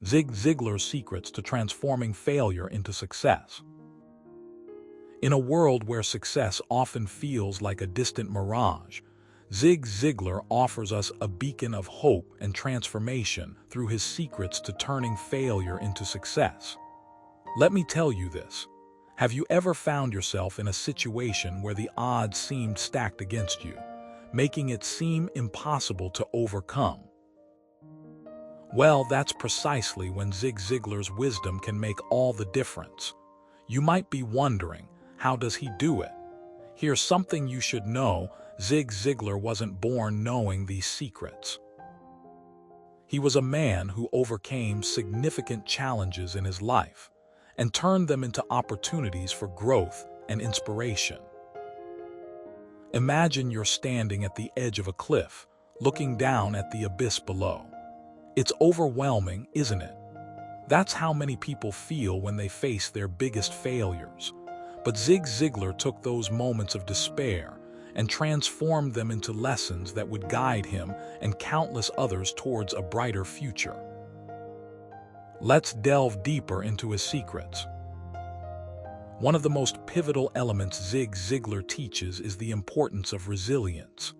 Zig Ziglar's secrets to transforming failure into success. In a world where success often feels like a distant mirage, Zig Ziglar offers us a beacon of hope and transformation through his secrets to turning failure into success. Let me tell you this. Have you ever found yourself in a situation where the odds seemed stacked against you, making it seem impossible to overcome? Well, that's precisely when Zig Ziglar's wisdom can make all the difference. You might be wondering, how does he do it? Here's something you should know: Zig Ziglar wasn't born knowing these secrets. He was a man who overcame significant challenges in his life and turned them into opportunities for growth and inspiration. Imagine you're standing at the edge of a cliff, looking down at the abyss below. It's overwhelming, isn't it? That's how many people feel when they face their biggest failures. But Zig Ziglar took those moments of despair and transformed them into lessons that would guide him and countless others towards a brighter future. Let's delve deeper into his secrets. One of the most pivotal elements Zig Ziglar teaches is the importance of resilience.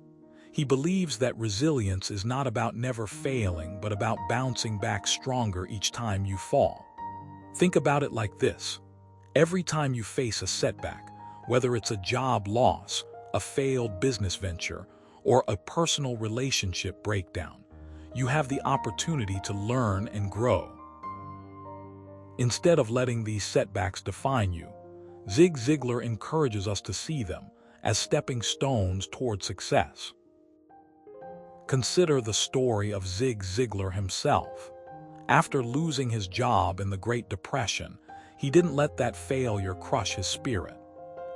He believes that resilience is not about never failing, but about bouncing back stronger each time you fall. Think about it like this. Every time you face a setback, whether it's a job loss, a failed business venture, or a personal relationship breakdown, you have the opportunity to learn and grow. Instead of letting these setbacks define you, Zig Ziglar encourages us to see them as stepping stones toward success. Consider the story of Zig Ziglar himself. After losing his job in the Great Depression, he didn't let that failure crush his spirit.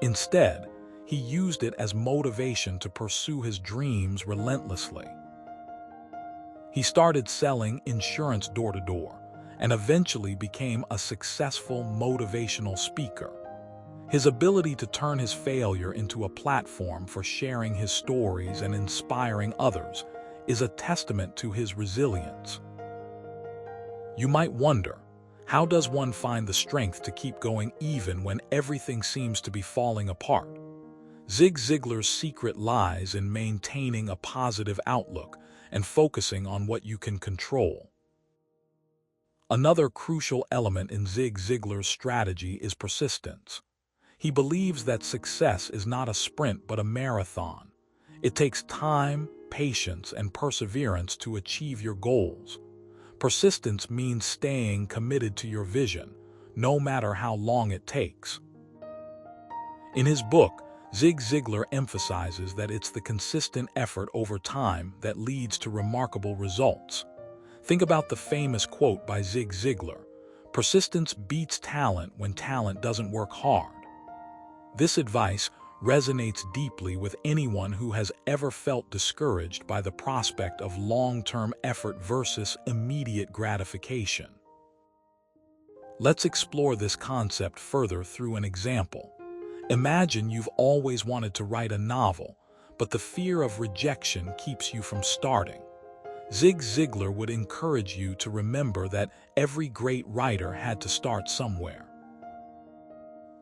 Instead, he used it as motivation to pursue his dreams relentlessly. He started selling insurance door to door and eventually became a successful motivational speaker. His ability to turn his failure into a platform for sharing his stories and inspiring others is a testament to his resilience. You might wonder, how does one find the strength to keep going even when everything seems to be falling apart? Zig Ziglar's secret lies in maintaining a positive outlook and focusing on what you can control. Another crucial element in Zig Ziglar's strategy is persistence. He believes that success is not a sprint but a marathon. It takes time, patience, and perseverance to achieve your goals. Persistence means staying committed to your vision, no matter how long it takes. In his book, Zig Ziglar emphasizes that it's the consistent effort over time that leads to remarkable results. Think about the famous quote by Zig Ziglar: "Persistence beats talent when talent doesn't work hard." This advice resonates deeply with anyone who has ever felt discouraged by the prospect of long-term effort versus immediate gratification. Let's explore this concept further through an example. Imagine you've always wanted to write a novel, but the fear of rejection keeps you from starting. Zig Ziglar would encourage you to remember that every great writer had to start somewhere.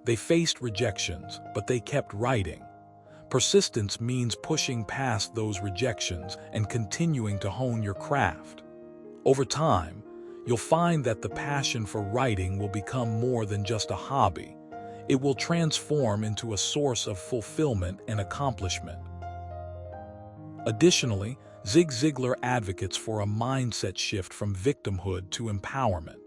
They faced rejections, but they kept writing. Persistence means pushing past those rejections and continuing to hone your craft. Over time, you'll find that the passion for writing will become more than just a hobby. It will transform into a source of fulfillment and accomplishment. Additionally, Zig Ziglar advocates for a mindset shift from victimhood to empowerment.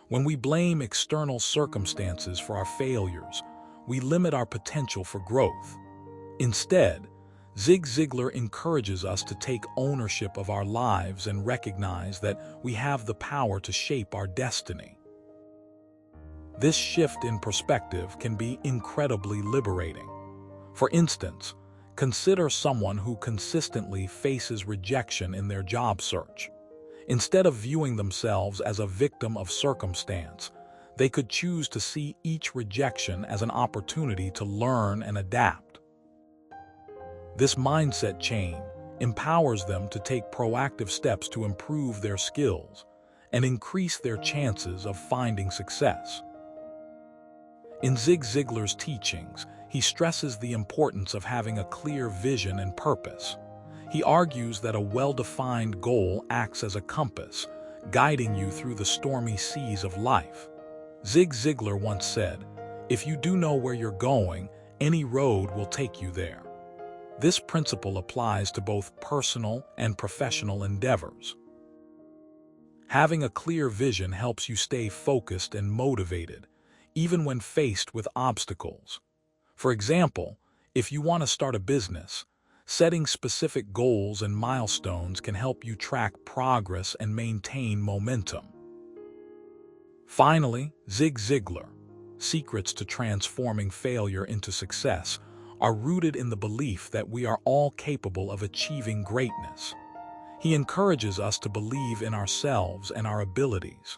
When we blame external circumstances for our failures, we limit our potential for growth. Instead, Zig Ziglar encourages us to take ownership of our lives and recognize that we have the power to shape our destiny. This shift in perspective can be incredibly liberating. For instance, consider someone who consistently faces rejection in their job search. Instead of viewing themselves as a victim of circumstance, they could choose to see each rejection as an opportunity to learn and adapt. This mindset change empowers them to take proactive steps to improve their skills and increase their chances of finding success. In Zig Ziglar's teachings, he stresses the importance of having a clear vision and purpose. He argues that a well-defined goal acts as a compass, guiding you through the stormy seas of life. Zig Ziglar once said, "If you do know where you're going, any road will take you there." This principle applies to both personal and professional endeavors. Having a clear vision helps you stay focused and motivated, even when faced with obstacles. For example, if you want to start a business, setting specific goals and milestones can help you track progress and maintain momentum. Finally, Zig Ziglar, secrets to transforming failure into success, are rooted in the belief that we are all capable of achieving greatness. He encourages us to believe in ourselves and our abilities.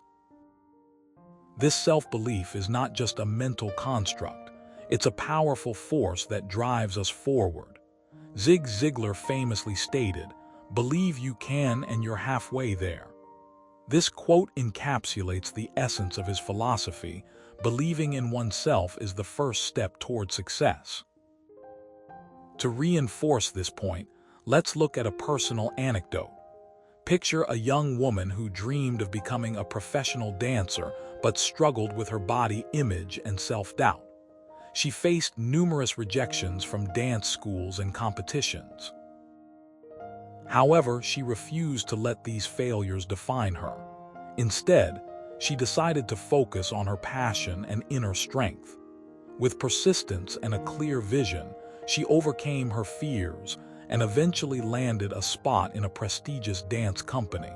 This self-belief is not just a mental construct, it's a powerful force that drives us forward. Zig Ziglar famously stated, "Believe you can and you're halfway there." This quote encapsulates the essence of his philosophy: believing in oneself is the first step toward success. To reinforce this point, let's look at a personal anecdote. Picture a young woman who dreamed of becoming a professional dancer but struggled with her body image and self-doubt. She faced numerous rejections from dance schools and competitions. However, she refused to let these failures define her. Instead, she decided to focus on her passion and inner strength. With persistence and a clear vision, she overcame her fears and eventually landed a spot in a prestigious dance company.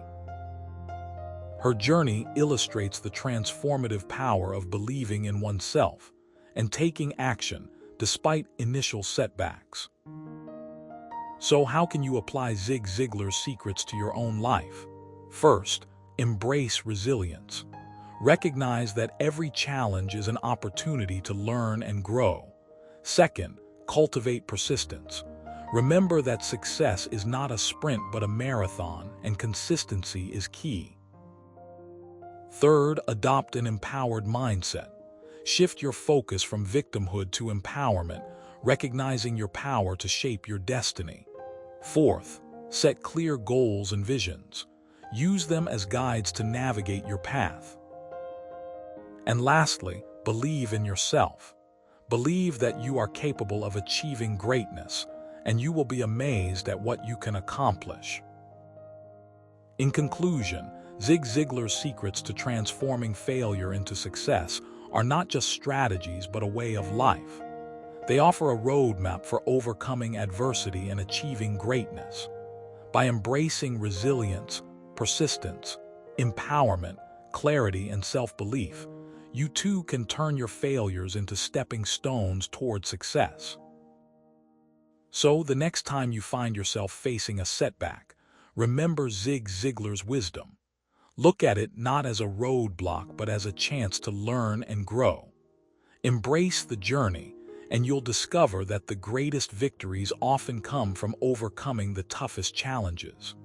Her journey illustrates the transformative power of believing in oneself and taking action despite initial setbacks. So how can you apply Zig Ziglar's secrets to your own life? First, embrace resilience. Recognize that every challenge is an opportunity to learn and grow. Second, cultivate persistence. Remember that success is not a sprint but a marathon, and consistency is key. Third, adopt an empowered mindset. Shift your focus from victimhood to empowerment, recognizing your power to shape your destiny. Fourth, set clear goals and visions. Use them as guides to navigate your path. And lastly, believe in yourself. Believe that you are capable of achieving greatness, and you will be amazed at what you can accomplish. In conclusion, Zig Ziglar's secrets to transforming failure into success are not just strategies but a way of life. They offer a roadmap for overcoming adversity and achieving greatness. By embracing resilience, persistence, empowerment, clarity, and self-belief, you too can turn your failures into stepping stones toward success. So, the next time you find yourself facing a setback, remember Zig Ziglar's wisdom. Look at it not as a roadblock but as a chance to learn and grow. Embrace the journey, and you'll discover that the greatest victories often come from overcoming the toughest challenges.